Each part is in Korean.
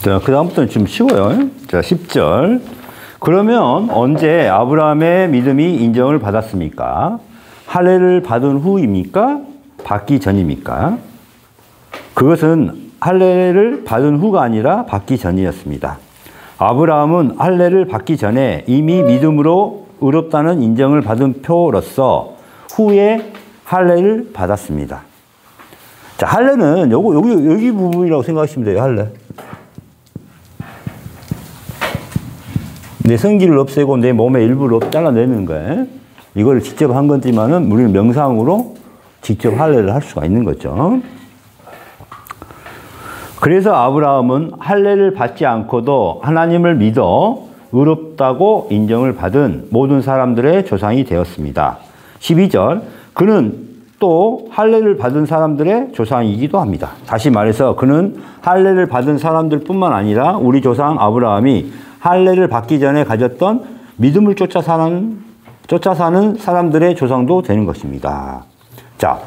자, 그 다음부터는 좀 쉬워요. 자, 10절. 그러면 언제 아브라함의 믿음이 인정을 받았습니까? 할례를 받은 후입니까? 받기 전입니까? 그것은 할례를 받은 후가 아니라 받기 전이었습니다. 아브라함은 할례를 받기 전에 이미 믿음으로 의롭다는 인정을 받은 표로서 후에 할례를 받았습니다. 자, 할례는 여기 부분이라고 생각하시면 돼요. 할례. 내 성기를 없애고 내 몸의 일부를 잘라내는 거예요. 이걸 직접 한 거지만은 우리는 명상으로 직접 할례를 할 수가 있는 거죠. 그래서 아브라함은 할례를 받지 않고도 하나님을 믿어 의롭다고 인정을 받은 모든 사람들의 조상이 되었습니다. 12절. 그는 또 할례를 받은 사람들의 조상이기도 합니다. 다시 말해서 그는 할례를 받은 사람들뿐만 아니라 우리 조상 아브라함이 할례를 받기 전에 가졌던 믿음을 쫓아 사는 사람들의 조상도 되는 것입니다. 자,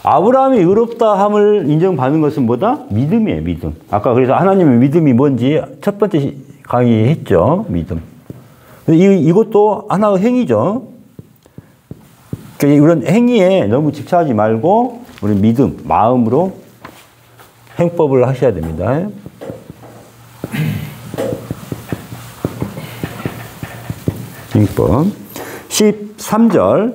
아브라함이 의롭다함을 인정받는 것은 뭐다? 믿음이에요, 믿음. 아까 그래서 하나님의 믿음이 뭔지 첫 번째 강의 했죠, 믿음. 이것도 하나의 행위죠. 이런 행위에 너무 집착하지 말고 우리 믿음, 마음으로 행법을 하셔야 됩니다. 행법. 13절.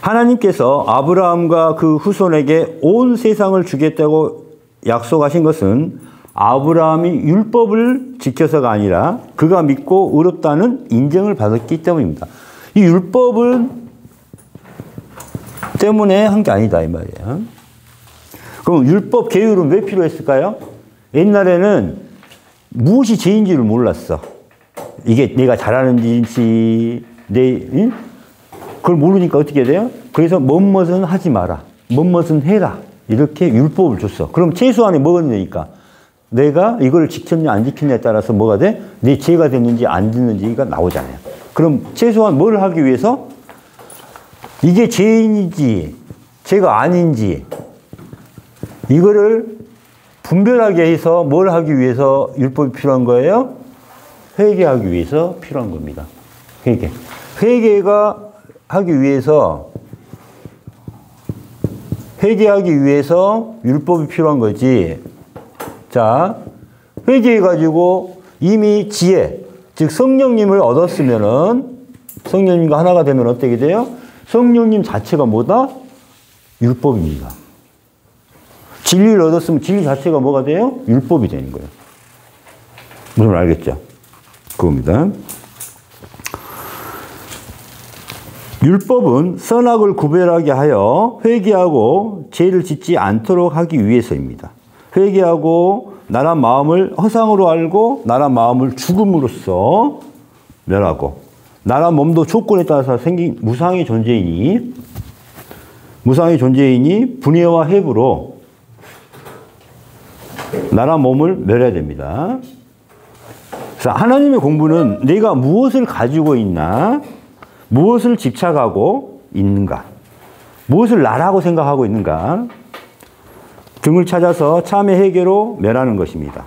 하나님께서 아브라함과 그 후손에게 온 세상을 주겠다고 약속하신 것은 아브라함이 율법을 지켜서가 아니라 그가 믿고 의롭다는 인정을 받았기 때문입니다. 이 율법은 때문에 한 게 아니다 이 말이에요. 그럼 율법 계율은 왜 필요했을까요? 옛날에는 무엇이 죄인지를 몰랐어. 이게 내가 잘하는 짓인지 그걸 모르니까 어떻게 돼요? 그래서 뭐뭇은 하지 마라. 뭐뭇은 해라. 이렇게 율법을 줬어. 그럼 최소한에 뭐가 되니까 내가 이걸 지켰냐 안 지켰냐에 따라서 뭐가 돼? 내 죄가 됐는지 안 됐는지가 나오잖아요. 그럼 최소한 뭘 하기 위해서? 이게 죄인인지 죄가 아닌지 이거를 분별하게 해서 뭘 하기 위해서 율법이 필요한 거예요? 회개하기 위해서 필요한 겁니다. 회개. 회개가 하기 위해서 회개하기 위해서 율법이 필요한 거지. 자, 회개해가지고 이미 지혜, 즉 성령님을 얻었으면은 성령님과 하나가 되면 어떻게 돼요? 성령님 자체가 뭐다? 율법입니다. 진리를 얻었으면 진리 자체가 뭐가 돼요? 율법이 되는 거예요. 무슨 말 알겠죠? 그겁니다. 율법은 선악을 구별하게 하여 회개하고 죄를 짓지 않도록 하기 위해서입니다. 회개하고 나란 마음을 허상으로 알고 나란 마음을 죽음으로써 멸하고 나란 몸도 조건에 따라서 생긴 무상의 존재이니 분해와 해부로 나란 몸을 멸해야 됩니다. 그래서 하나님의 공부는 내가 무엇을 가지고 있나, 무엇을 집착하고 있는가, 무엇을 나라고 생각하고 있는가 등을 찾아서 참의 해결로 멸하는 것입니다.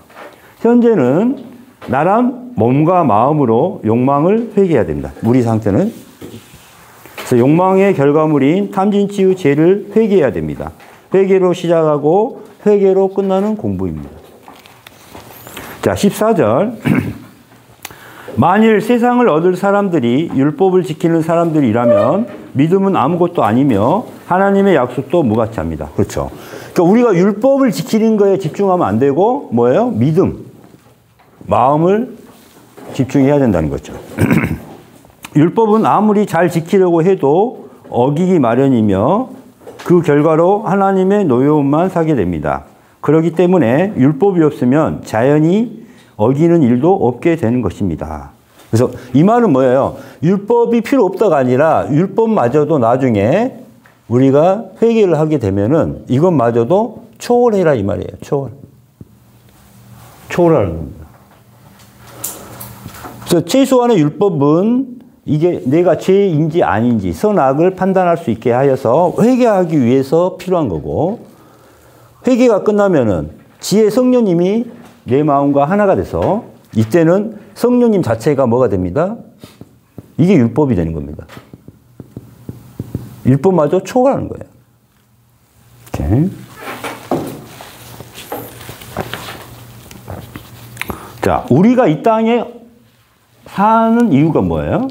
현재는 나란 몸과 마음으로 욕망을 회개해야 됩니다. 우리 상태는. 그래서 욕망의 결과물인 탐진치의 죄를 회개해야 됩니다. 회개로 시작하고 회개로 끝나는 공부입니다. 자, 14절. 만일 세상을 얻을 사람들이 율법을 지키는 사람들이라면 믿음은 아무것도 아니며 하나님의 약속도 무가치합니다. 그렇죠. 그러니까 우리가 율법을 지키는 거에 집중하면 안 되고 뭐예요? 믿음, 마음을 집중해야 된다는 거죠. 율법은 아무리 잘 지키려고 해도 어기기 마련이며 그 결과로 하나님의 노여움만 사게 됩니다. 그렇기 때문에 율법이 없으면 자연히 어기는 일도 없게 되는 것입니다. 그래서 이 말은 뭐예요? 율법이 필요 없다가 아니라 율법마저도 나중에 우리가 회개를 하게 되면은 이것마저도 초월해라 이 말이에요. 초월하는 겁니다. 그래서 최소한의 율법은 이게 내가 죄인지 아닌지 선악을 판단할 수 있게 하여서 회개하기 위해서 필요한 거고 회개가 끝나면은 지혜 성령님이 내 마음과 하나가 돼서 이때는 성령님 자체가 뭐가 됩니다? 이게 율법이 되는 겁니다. 율법마저 초월하는 거예요. 이렇게. 자, 우리가 이 땅에 사는 이유가 뭐예요?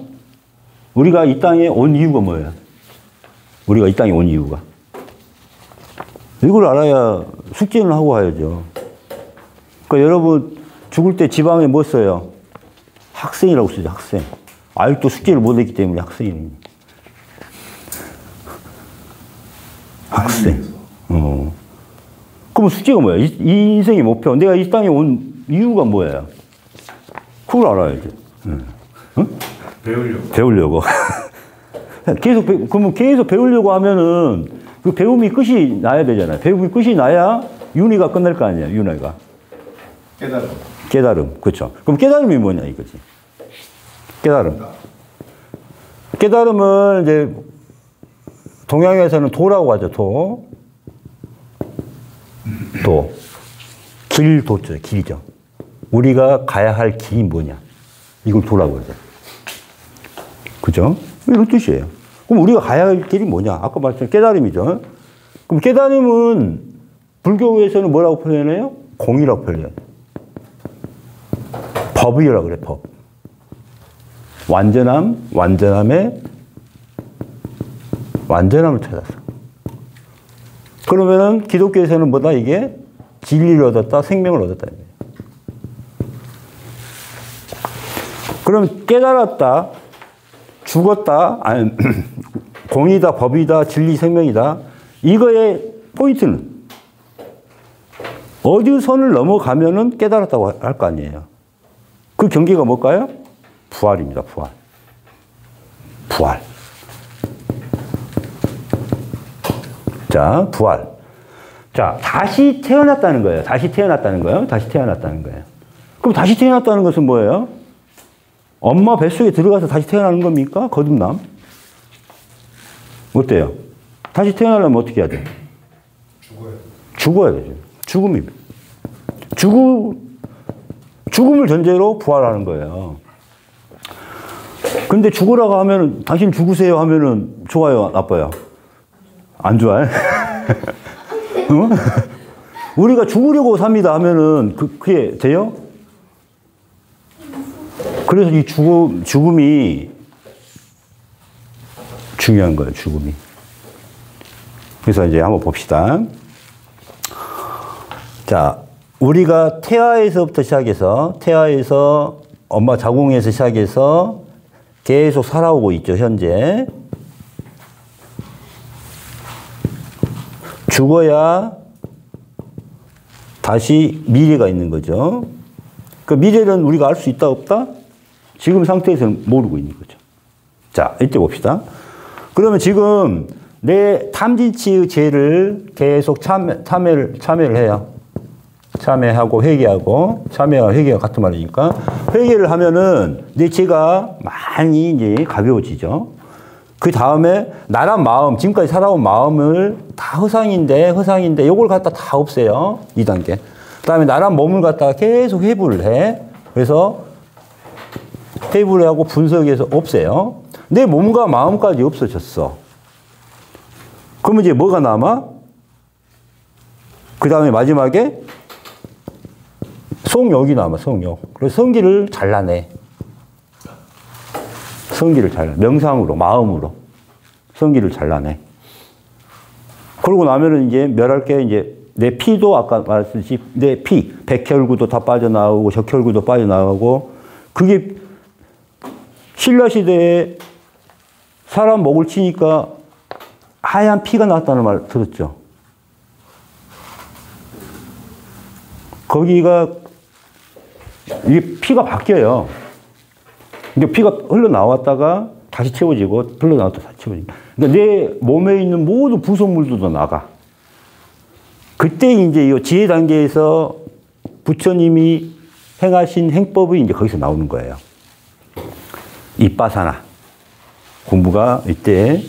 우리가 이 땅에 온 이유가 뭐예요? 우리가 이 땅에 온 이유가. 이걸 알아야 숙제를 하고 가야죠. 그러니까 여러분 죽을 때 지방에 뭐 써요? 학생이라고 쓰죠, 학생. 아직도 숙제를 못 했기 때문에 학생이니. 학생. 그럼 숙제가 뭐야? 이 인생의 목표. 내가 이 땅에 온 이유가 뭐예요? 그걸 알아야지. 응? 배우려고. 그러면 계속 배우려고 하면은 그 배움이 끝이 나야 되잖아요. 배움이 끝이 나야 윤회가 끝날 거 아니에요, 윤회가. 깨달음. 그렇죠. 그럼 깨달음이 뭐냐, 이거지. 깨달음. 깨달음은 이제 동양에서는 도라고 하죠, 도. 길도죠, 길이죠. 우리가 가야 할 길이 뭐냐. 이걸 도라고 그러죠. 그죠? 이런 뜻이에요. 그럼 우리가 가야 할 길이 뭐냐? 아까 말씀드린 깨달음이죠. 그럼 깨달음은 불교에서는 뭐라고 표현해요? 공이라고 표현해요. 법이라고 그래, 법. 완전함의 완전함을 찾았어. 그러면은 기독교에서는 뭐다? 이게 진리를 얻었다, 생명을 얻었다. 그럼 깨달았다, 죽었다, 아니, 공이다, 법이다, 진리, 생명이다. 이거의 포인트는 어디 선을 넘어가면은 깨달았다고 할 거 아니에요. 그 경계가 뭘까요? 부활입니다, 부활. 부활. 자, 부활. 자, 다시 태어났다는 거예요. 다시 태어났다는 거예요. 다시 태어났다는 거예요. 그럼 다시 태어났다는 것은 뭐예요? 엄마 뱃속에 들어가서 다시 태어나는 겁니까? 거듭남? 어때요? 다시 태어나려면 어떻게 해야 돼? 죽어야 되죠. 죽음입니다. 죽음을 전제로 부활하는 거예요. 근데 죽으라고 하면은, 당신 죽으세요 하면은 좋아요, 나빠요? 안 좋아요? 어? 우리가 죽으려고 삽니다 하면은 그게 돼요? 그래서 이 죽음이 중요한 거예요, 죽음이. 그래서 이제 한번 봅시다. 자, 우리가 태아에서부터 시작해서, 태아에서 엄마 자궁에서 시작해서 계속 살아오고 있죠, 현재. 죽어야 다시 미래가 있는 거죠. 그 미래는 우리가 알 수 있다, 없다? 지금 상태에서는 모르고 있는 거죠. 자, 이때 봅시다. 그러면 지금 내 탐진치의 죄를 계속 참회를 해요. 참회하고 회개하고, 참회와 회개가 같은 말이니까. 회개를 하면은 내 죄가 많이 이제 가벼워지죠. 그 다음에 나란 마음, 지금까지 살아온 마음을 다 허상인데, 요걸 갖다 다 없애요. 2단계. 그 다음에 나란 몸을 갖다가 계속 회부를 해. 그래서 회부를 하고 분석해서 없애요. 내 몸과 마음까지 없어졌어. 그러면 이제 뭐가 남아? 그 다음에 마지막에 성욕이 남아, 성욕. 그래서 성기를 잘라내. 명상으로, 마음으로. 성기를 잘라내. 그러고 나면은 이제 멸할 게 이제 내 피도 아까 말했듯이 내 피, 백혈구도 다 빠져나오고 적혈구도 빠져나가고 그게 신라시대에 사람 목을 치니까 하얀 피가 나왔다는 말 들었죠? 거기가 이게 피가 바뀌어요. 그러니까 피가 흘러나왔다가 다시 채워지고 흘러나왔다가 다시 채워지고. 그러니까 내 몸에 있는 모든 부속물도 나가. 그때 이제 이 지혜 단계에서 부처님이 행하신 행법이 이제 거기서 나오는 거예요. 이빠사나 공부가 이때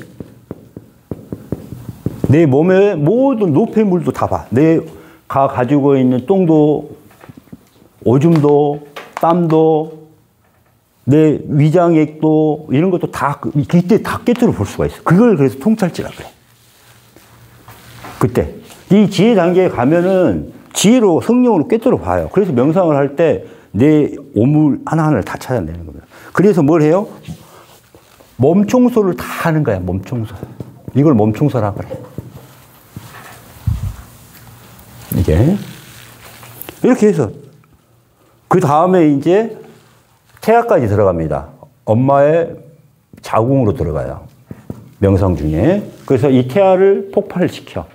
내 몸의 모든 노폐물도 다 봐. 내가 가지고 있는 똥도 오줌도, 땀도, 내 위장액도, 이런 것도 다, 이때 다 꿰뚫어 볼 수가 있어. 그걸 그래서 통찰지라 그래. 그때. 이 지혜 단계에 가면은 지혜로, 성령으로 꿰뚫어 봐요. 그래서 명상을 할 때 내 오물 하나하나를 다 찾아내는 겁니다. 그래서 뭘 해요? 몸 청소를 다 하는 거야, 몸 청소. 이걸 몸 청소라 그래. 이게. 이렇게 해서. 그 다음에 이제 태아까지 들어갑니다. 엄마의 자궁으로 들어가요. 명상 중에. 그래서 이 태아를 폭발시켜.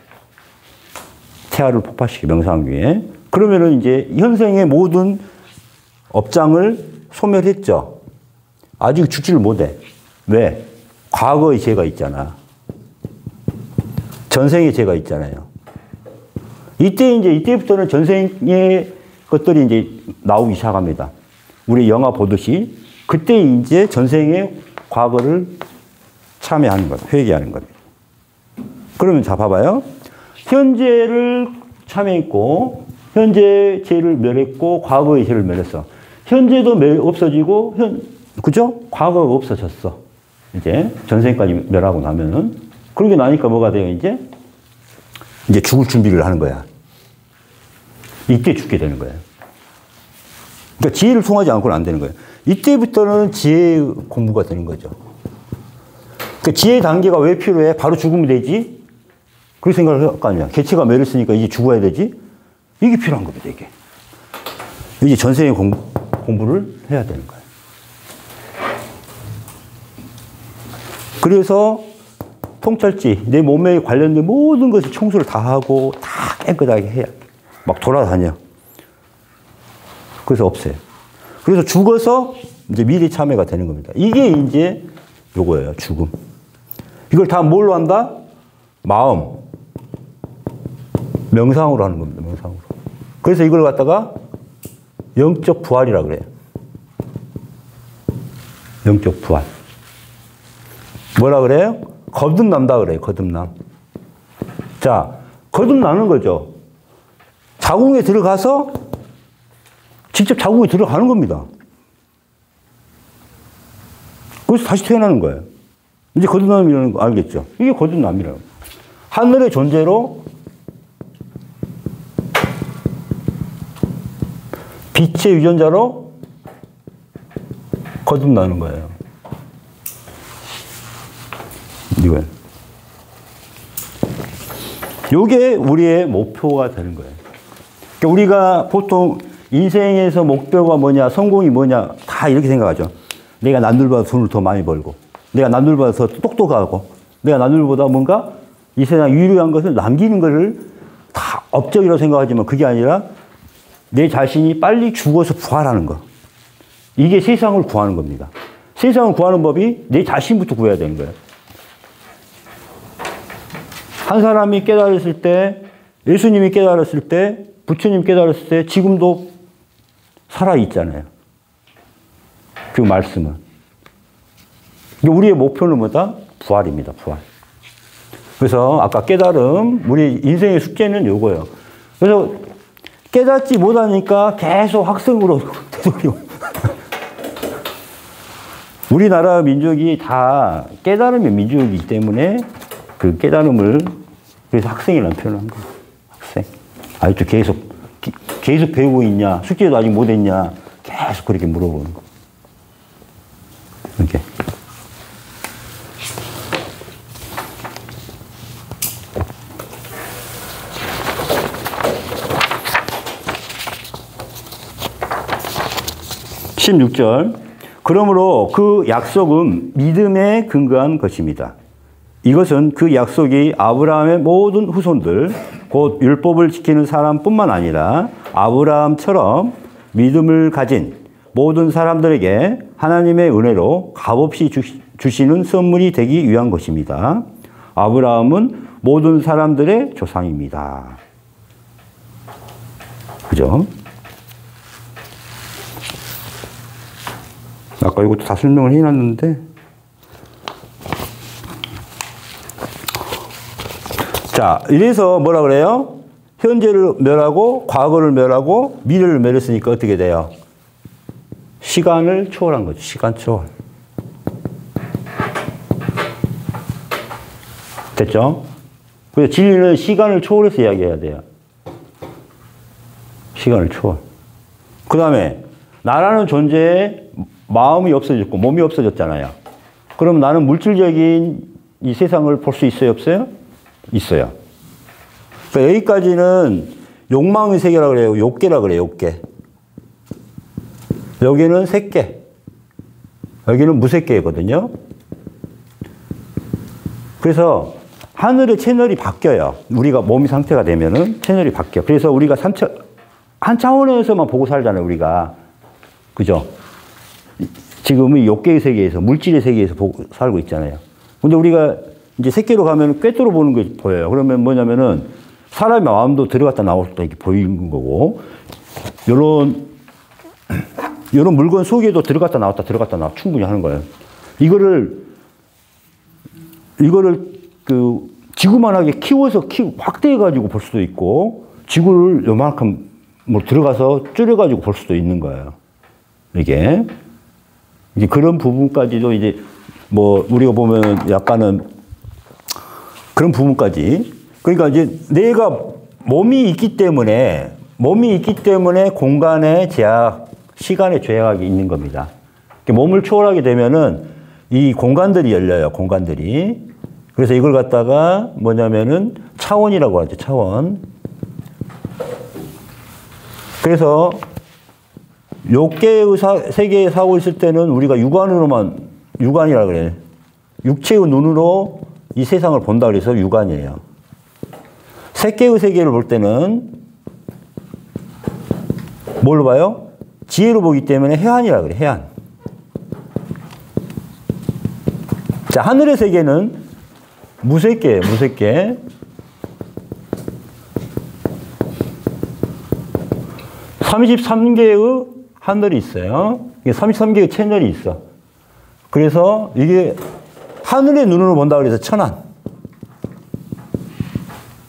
태아를 폭발시켜, 명상 중에. 그러면은 이제 현생의 모든 업장을 소멸했죠. 아직 죽지를 못해. 왜? 과거의 죄가 있잖아. 전생의 죄가 있잖아요. 이때부터는 전생의 것들이 이제 나오기 시작합니다. 우리 영화 보듯이. 그때 이제 전생의 과거를 참여하는 겁니다. 회개하는 겁니다. 그러면 자, 봐봐요. 현재를 참여했고, 현재 죄를 멸했고, 과거의 죄를 멸했어. 현재도 없어지고, 그죠? 과거가 없어졌어. 이제 전생까지 멸하고 나면은. 그러고 나니까 뭐가 돼요, 이제? 이제 죽을 준비를 하는 거야. 이때 죽게 되는 거예요. 그러니까 지혜를 통하지 않고는 안 되는 거예요. 이때부터는 지혜 공부가 되는 거죠. 그러니까 지혜 단계가 왜 필요해? 바로 죽으면 되지? 그렇게 생각을 할 거 아니야. 개체가 멸했으니까 이제 죽어야 되지? 이게 필요한 겁니다, 이게. 이제 전생의 공부를 해야 되는 거예요. 그래서 통찰지, 내 몸에 관련된 모든 것을 청소를 다 하고 다 깨끗하게 해야 돼. 막 돌아다녀. 그래서 없어요. 그래서 죽어서 이제 미래 참여가 되는 겁니다. 이게 이제 요거예요, 죽음. 이걸 다 뭘로 한다? 마음. 명상으로 하는 겁니다, 명상으로. 그래서 이걸 갖다가 영적 부활이라 그래요. 영적 부활. 뭐라 그래요? 거듭난다 그래요, 거듭남. 자, 거듭나는 거죠. 자궁에 들어가서 직접 자궁에 들어가는 겁니다. 그래서 다시 태어나는 거예요. 이제 거듭남이라는 거 알겠죠? 이게 거듭남이라고. 하늘의 존재로 빛의 유전자로 거듭나는 거예요. 이거예요. 요게 우리의 목표가 되는 거예요. 그러니까 우리가 보통 인생에서 목표가 뭐냐, 성공이 뭐냐, 다 이렇게 생각하죠. 내가 남들보다 돈을 더 많이 벌고, 내가 남들보다 더 똑똑하고, 내가 남들보다 뭔가 이 세상 유리한 것을 남기는 것을 다 업적이라고 생각하지만 그게 아니라 내 자신이 빨리 죽어서 부활하는 거. 이게 세상을 구하는 겁니다. 세상을 구하는 법이 내 자신부터 구해야 되는 거예요. 한 사람이 깨달았을 때, 예수님이 깨달았을 때, 부처님 깨달았을 때 지금도 살아있잖아요. 그 말씀은. 우리의 목표는 뭐다? 부활입니다, 부활. 그래서 아까 깨달음, 우리 인생의 숙제는 요거예요. 그래서 깨닫지 못하니까 계속 학생으로 되돌려. 우리나라 민족이 다 깨달음의 민족이기 때문에 그 깨달음을 그래서 학생이라는 표현을 한 거예요. 학생. 아직도 계속 배우고 있냐? 숙제도 아직 못 했냐? 계속 그렇게 물어보는 거. 이렇게. (16절) 그러므로 그 약속은 믿음에 근거한 것입니다. 이것은 그 약속이 아브라함의 모든 후손들, 곧 율법을 지키는 사람뿐만 아니라 아브라함처럼 믿음을 가진 모든 사람들에게 하나님의 은혜로 값없이 주시는 선물이 되기 위한 것입니다. 아브라함은 모든 사람들의 조상입니다. 그죠? 아까 이것도 다 설명을 해놨는데, 자, 이래서 뭐라 그래요? 현재를 멸하고 과거를 멸하고 미래를 멸했으니까 어떻게 돼요? 시간을 초월한 거죠. 시간 초월. 됐죠? 그래서 진리는 시간을 초월해서 이야기해야 돼요. 시간을 초월. 그 다음에 나라는 존재에 마음이 없어졌고 몸이 없어졌잖아요. 그럼 나는 물질적인 이 세상을 볼 수 있어요? 없어요? 있어요. 그러니까 여기까지는 욕망의 세계라고 그래요. 욕계라고 그래요. 욕계. 여기는 색계. 여기는 무색계거든요. 그래서 하늘의 채널이 바뀌어요. 우리가 몸이 상태가 되면은 채널이 바뀌어. 그래서 우리가 한 차원에서만 보고 살잖아요. 우리가. 그죠? 지금은 욕계의 세계에서, 물질의 세계에서 보고 살고 있잖아요. 근데 우리가 이제 색계로 가면 꿰뚫어 보는 게 보여요. 그러면 뭐냐면은 사람의 마음도 들어갔다 나왔다 이렇게 보이는 거고, 요런 물건 속에도 들어갔다 나왔다 충분히 하는 거예요. 이거를 지구만하게 키워서 확대해가지고 볼 수도 있고, 지구를 요만큼 들어가서 줄여가지고 볼 수도 있는 거예요. 이게 그런 부분까지도 이제 우리가 보면 약간은 그런 부분까지. 그러니까 이제 내가 몸이 있기 때문에 공간의 제약, 시간의 제약이 있는 겁니다. 몸을 초월하게 되면은 이 공간들이 열려요. 공간들이. 그래서 이걸 갖다가 뭐냐면은 차원이라고 하죠. 차원. 그래서 욕계의 세계에 살고 있을 때는 우리가 육안이라고 그래요. 육체의 눈으로 이 세상을 본다 그래서 육안이에요. 색계의 세계를 볼 때는 뭘로 봐요? 지혜로 보기 때문에 해안이라고 그래요. 해안. 자, 하늘의 세계는 무색계예요. 무색계. 33개의 하늘이 있어요. 33개의 채널이 있어. 그래서 이게 하늘의 눈으로 본다 그래서 천안.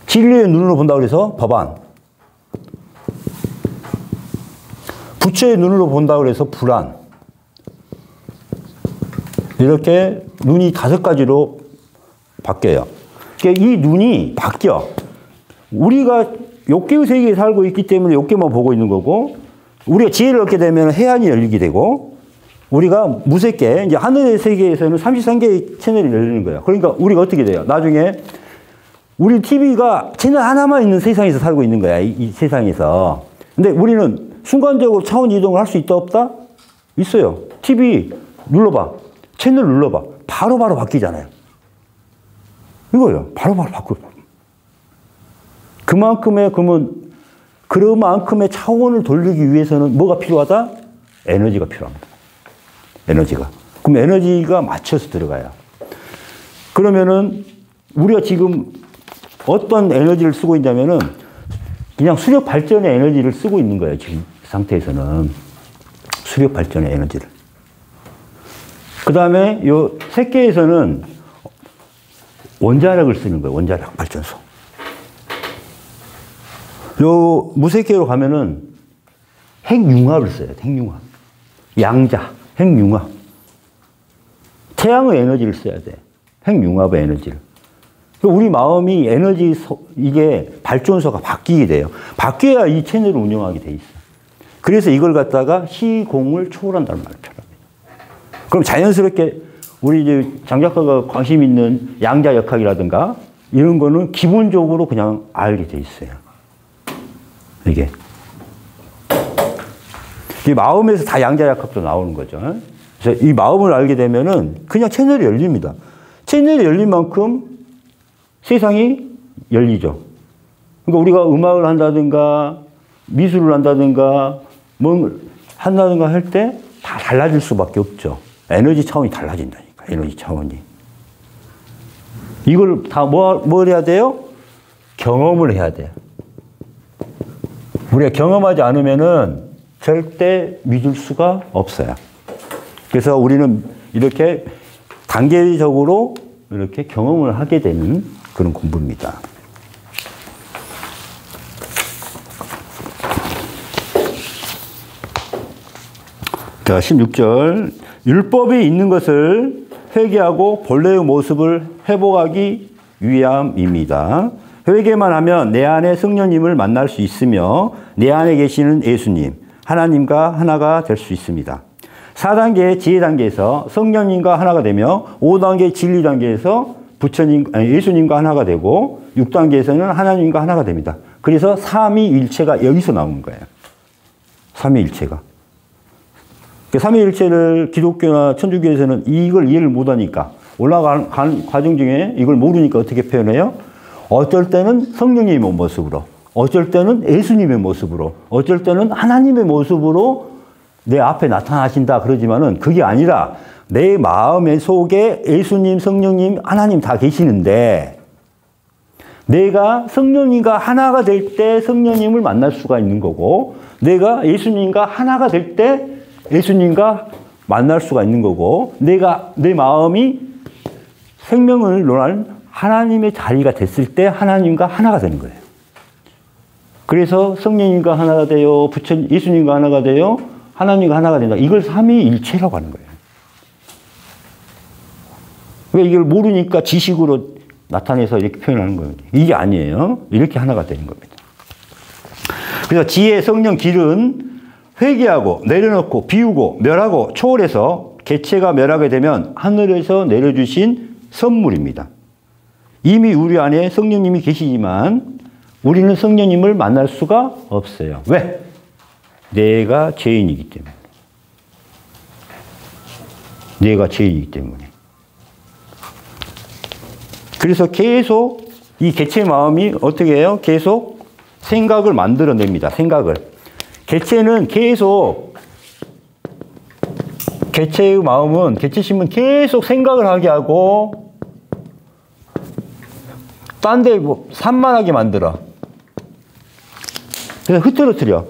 진리의 눈으로 본다 그래서 법안. 부처의 눈으로 본다 그래서 불안. 이렇게 눈이 5가지로 바뀌어요. 그러니까 이 눈이 바뀌어. 우리가 욕계의 세계에 살고 있기 때문에 욕계만 보고 있는 거고, 우리가 지혜를 얻게 되면 해안이 열리게 되고, 우리가 무색계, 이제 하늘의 세계에서는 33개의 채널이 열리는 거예요. 그러니까 우리가 어떻게 돼요? 나중에 우리 TV가 채널 하나만 있는 세상에서 살고 있는 거야. 이 세상에서. 근데 우리는 순간적으로 차원 이동을 할 수 있다 없다? 있어요. TV 눌러봐. 채널 눌러봐. 바로바로 바뀌잖아요. 이거예요. 바로바로 바꿔. 그만큼의 차원을 돌리기 위해서는 뭐가 필요하다? 에너지가 필요합니다. 에너지가. 그럼 에너지가 맞춰서 들어가요. 그러면은 우리가 지금 어떤 에너지를 쓰고 있냐면은 그냥 수력 발전의 에너지를 쓰고 있는 거예요. 지금 상태에서는. 수력 발전의 에너지를. 그 다음에 요 색계에서는 원자력을 쓰는 거예요. 원자력 발전소. 요 무색계로 가면은 핵융합을 써요. 핵융합. 양자, 핵융합. 태양의 에너지를 써야 돼. 핵융합의 에너지를. 우리 마음이 이게 발전소가 바뀌게 돼요. 바뀌어야 이 채널을 운영하게 돼 있어요. 그래서 이걸 갖다가 시공을 초월한다는 말을 표현합니다. 그럼 자연스럽게 우리 이제 장 작가가 관심 있는 양자역학이라든가 이런 거는 기본적으로 그냥 알게 돼 있어요. 이게. 이 마음에서 다 양자역학도 나오는 거죠. 그래서 이 마음을 알게 되면은 그냥 채널이 열립니다. 채널이 열린 만큼 세상이 열리죠. 그러니까 우리가 음악을 한다든가 미술을 한다든가 뭘 한다든가 할 때 다 달라질 수밖에 없죠. 에너지 차원이 달라진다니까. 에너지 차원이. 이걸 다 뭘 해야 돼요? 경험을 해야 돼요. 우리가 경험하지 않으면은 절대 믿을 수가 없어요. 그래서 우리는 이렇게 단계적으로 이렇게 경험을 하게 되는 그런 공부입니다. 자, 16절. 율법이 있는 것을 회개하고 본래의 모습을 회복하기 위함입니다. 회개만 하면 내 안에 성령님을 만날 수 있으며 내 안에 계시는 예수님, 하나님과 하나가 될 수 있습니다. 4단계 지혜 단계에서 성령님과 하나가 되며 5단계 진리 단계에서 예수님과 하나가 되고 6단계에서는 하나님과 하나가 됩니다. 그래서 삼위일체가 여기서 나온 거예요. 삼위일체가. 삼위일체를 기독교나 천주교에서는 이걸 이해를 못하니까 올라가는 과정 중에 이걸 모르니까 어떻게 표현해요? 어쩔 때는 성령님의 모습으로, 어쩔 때는 예수님의 모습으로, 어쩔 때는 하나님의 모습으로 내 앞에 나타나신다 그러지만은 그게 아니라 내 마음의 속에 예수님, 성령님, 하나님 다 계시는데 내가 성령님과 하나가 될 때 성령님을 만날 수가 있는 거고 내가 예수님과 하나가 될 때 예수님과 만날 수가 있는 거고 내 마음이 생명을 논할 하나님의 자리가 됐을 때 하나님과 하나가 되는 거예요. 그래서 성령님과 하나가 돼요. 예수님과 하나가 돼요. 하나님과 하나가 된다. 이걸 삼위일체라고 하는 거예요. 왜 이걸 모르니까 지식으로 나타내서 이렇게 표현하는 거예요. 이게 아니에요. 이렇게 하나가 되는 겁니다. 그래서 지혜, 성령, 길은 회개하고 내려놓고 비우고 멸하고 초월해서 개체가 멸하게 되면 하늘에서 내려주신 선물입니다. 이미 우리 안에 성령님이 계시지만 우리는 성령님을 만날 수가 없어요. 왜? 내가 죄인이기 때문에. 내가 죄인이기 때문에. 그래서 계속 이 개체의 마음이 어떻게 해요? 계속 생각을 만들어냅니다. 생각을. 개체는 계속 개체의 마음은 개체심은 계속 생각을 하게 하고 딴 데 뭐 산만하게 만들어. 그래서 흐트러뜨려.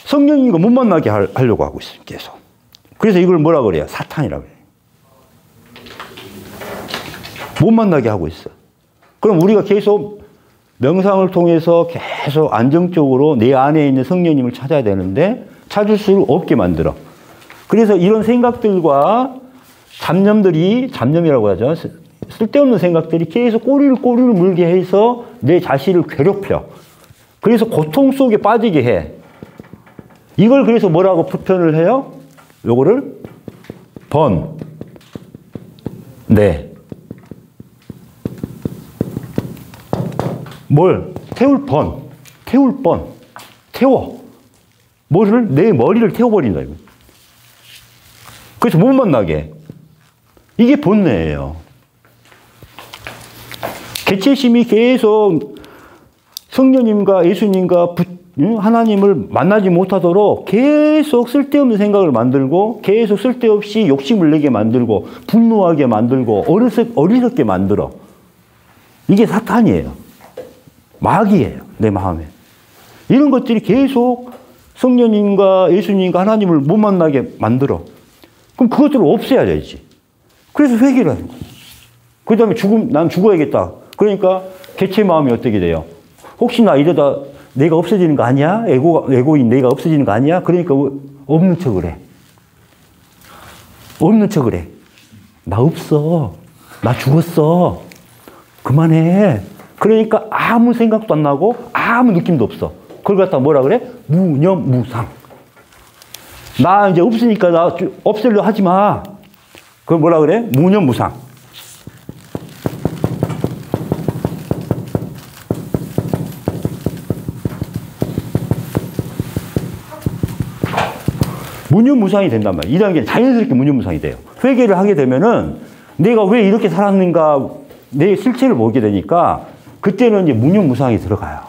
성령님과 못 만나게 하려고 하고 있어요. 계속. 그래서 이걸 뭐라 그래요? 사탄이라고 해요. 못 만나게 하고 있어. 그럼 우리가 계속 명상을 통해서 계속 안정적으로 내 안에 있는 성령님을 찾아야 되는데 찾을 수 없게 만들어. 그래서 이런 생각들과 잡념이라고 하죠. 쓸데없는 생각들이 계속 꼬리를 물게 해서 내 자신을 괴롭혀. 그래서 고통 속에 빠지게 해. 이걸 그래서 뭐라고 표현을 해요? 요거를 네. 뭘? 태워. 내 머리를 태워버린다, 이거. 그래서 못 만나게 해. 이게 본뇌예요. 개체심이 계속 성령님과 예수님과 하나님을 만나지 못하도록 계속 쓸데없는 생각을 만들고 계속 쓸데없이 욕심을 내게 만들고 분노하게 만들고 어리석게 만들어. 이게 사탄이에요. 마귀예요. 내 마음에. 이런 것들이 계속 성령님과 예수님과 하나님을 못 만나게 만들어. 그럼 그것들을 없애야 되지. 그래서 회개를 하는 거예요. 그 다음에 난 죽어야겠다. 그러니까 개체 마음이 어떻게 돼요? 혹시나 이러다 내가 없어지는 거 아니야? 에고인 내가 없어지는 거 아니야? 그러니까 없는 척을 해. 나 없어. 나 죽었어. 그만해. 그러니까 아무 생각도 안 나고 아무 느낌도 없어. 그걸 갖다 뭐라 그래? 무념무상. 나 이제 없으니까 나 없애려 하지 마. 그걸 뭐라 그래? 무념무상. 무념무상이 된단 말이에요. 2단계는 자연스럽게 무념무상이 돼요. 회개를 하게 되면은 내가 왜 이렇게 살았는가 내 실체를 보게 되니까 그때는 이제 무념무상이 들어가요.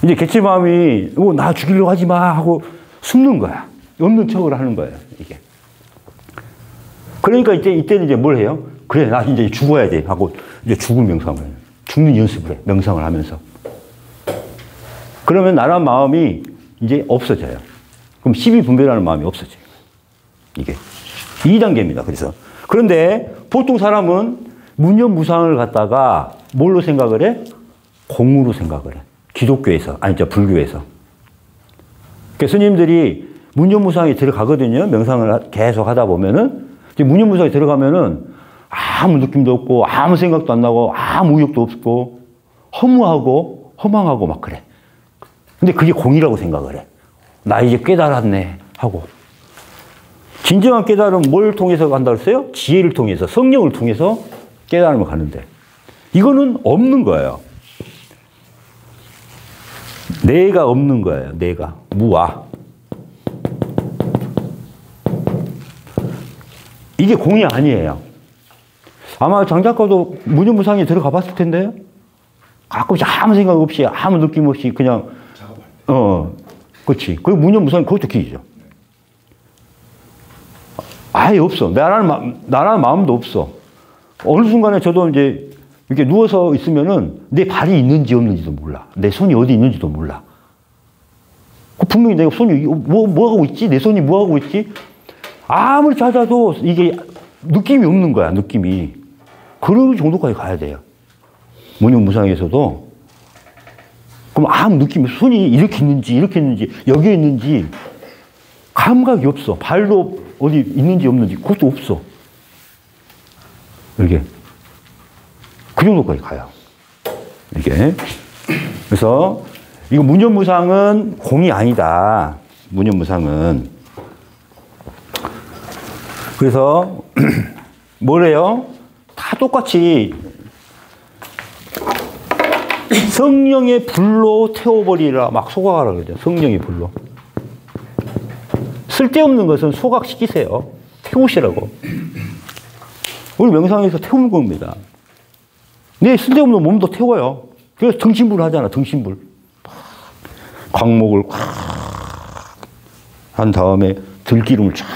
이제 개체 마음이 나 죽이려고 하지 마 하고 숨는 거야. 없는 척을 하는 거예요. 이게. 그러니까 이때는 이제 뭘 해요? 그래, 나 이제 죽어야 돼 하고 이제 죽은 명상을 해요. 죽는 연습을 해. 명상을 하면서. 그러면 나란 마음이 이제 없어져요. 그럼 12분별하는 마음이 없어져요. 이게 2단계입니다. 그런데 보통 사람은 무념무상을 갖다가 뭘로 생각을 해? 공으로 생각을 해. 기독교에서, 불교에서. 그러니까 스님들이 무념무상에 들어가거든요. 명상을 계속 하다 보면은. 무념무상에 들어가면은 아무 느낌도 없고, 아무 생각도 안 나고, 아무 의욕도 없고, 허무하고, 허망하고 막 그래. 근데 그게 공이라고 생각을 해. 나 이제 깨달았네. 하고. 진정한 깨달음은 뭘 통해서 간다고 했어요? 지혜를 통해서, 성령을 통해서 깨달음을 가는데. 이거는 없는 거예요. 내가 없는 거예요. 내가. 무아. 이게 공이 아니에요. 아마 장 작가도 무념무상에 들어가 봤을 텐데, 가끔씩 아무 생각 없이, 아무 느낌 없이 그냥, 그렇지. 그 무념무상, 그것도 길이죠. 아예 없어. 나라는 마음도 없어. 어느 순간에 저도 이제 이렇게 누워서 있으면은 내 발이 있는지 없는지도 몰라. 내 손이 어디 있는지도 몰라. 분명히 내가 손이 뭐 하고 있지? 내 손이 뭐 하고 있지? 아무리 찾아도 이게 느낌이 없는 거야, 느낌이. 그런 정도까지 가야 돼요. 무념무상에서도. 그럼 아무 느낌이, 손이 이렇게 있는지, 여기에 있는지, 감각이 없어. 발도 어디 있는지 없는지, 그것도 없어. 이게. 그 정도까지 가요. 이게. 그래서, 이거 무념무상은 공이 아니다. 무념무상은. 그래서, 뭐래요? 다 똑같이 성령의 불로 태워버리라 막 소각하라 그러죠. 성령의 불로. 쓸데없는 것은 소각시키세요. 태우시라고. 우리 명상에서 태우는 겁니다. 내 쓸데없는 몸도 태워요. 그래서 등신불 하잖아. 등신불. 광목을 한 다음에 들기름을 쫙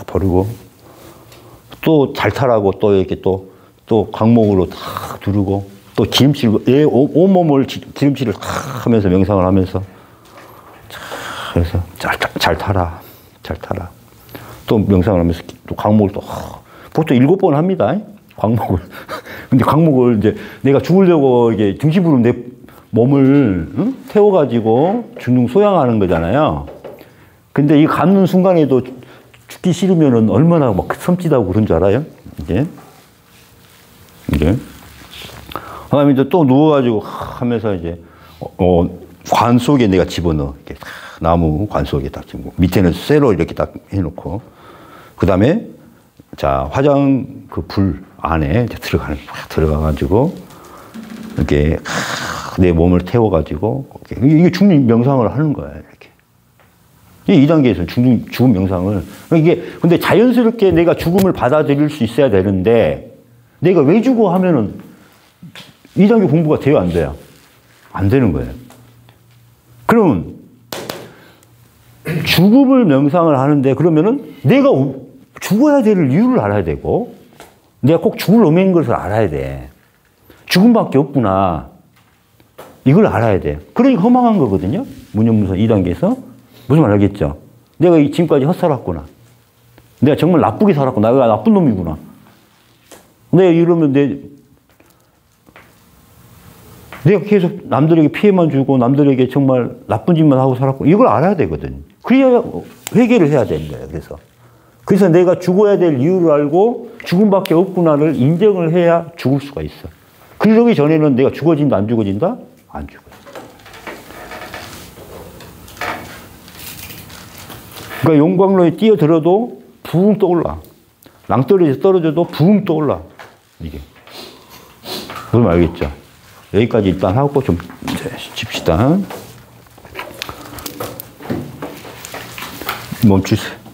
버리고 또 잘 타라고 또 이렇게 또 광목으로 탁 두르고 또 기름칠, 온몸을 기름칠을 탁 하면서 명상을 하면서 그래서 잘 타라. 잘 타라. 또 명상을 하면서 또 광목을 또 보통 7번 합니다. 광목을. 근데 광목을 이제 내가 죽으려고 이게 등신불로 내 몸을 태워가지고 중중 소양하는 거잖아요. 근데 이 감는 순간에도 죽기 싫으면은 얼마나 막 섬찟하고 그런 줄 알아요? 이게. 그다음에 이제 또 누워가지고 하면서 이제 관 속에 내가 집어넣어. 이렇게 나무 관 속에 딱 집고 밑에는 쇠로 이렇게 딱 해놓고 그다음에 자 화장 그 불 안에 들어가가지고 이렇게 내 몸을 태워가지고 이게 죽는 명상을 하는 거야. 이렇게. 이 2단계에서 죽음 명상을 이게 근데 자연스럽게 내가 죽음을 받아들일 수 있어야 되는데 내가 왜 죽어 하면은 2단계 공부가 돼요, 안 돼요? 안 되는 거예요. 그러면 죽음을 명상을 하는데 그러면은 내가 죽어야 될 이유를 알아야 되고 내가 꼭 죽을 놈인 것을 알아야 돼. 죽음밖에 없구나. 이걸 알아야 돼. 그러니까 허망한 거거든요. 무념무상 2단계에서. 무슨 말 알겠죠? 내가 지금까지 헛살았구나. 내가 정말 나쁘게 살았구나. 내가 나쁜 놈이구나. 내가 이러면 내가 계속 남들에게 피해만 주고 남들에게 정말 나쁜 짓만 하고 살았고 이걸 알아야 되거든. 그래야 회개를 해야 되는 거예요. 그래서 내가 죽어야 될 이유를 알고 죽음밖에 없구나를 인정을 해야 죽을 수가 있어. 그러기 전에는 내가 죽어진다 안 죽어진다? 안 죽어요. 그러니까 용광로에 뛰어들어도 붕 떠올라. 낭떠러지에서 떨어져도 붕 떠올라. 이게. 그럼 알겠죠? 여기까지 일단 하고 좀 칩시다. 멈추세요.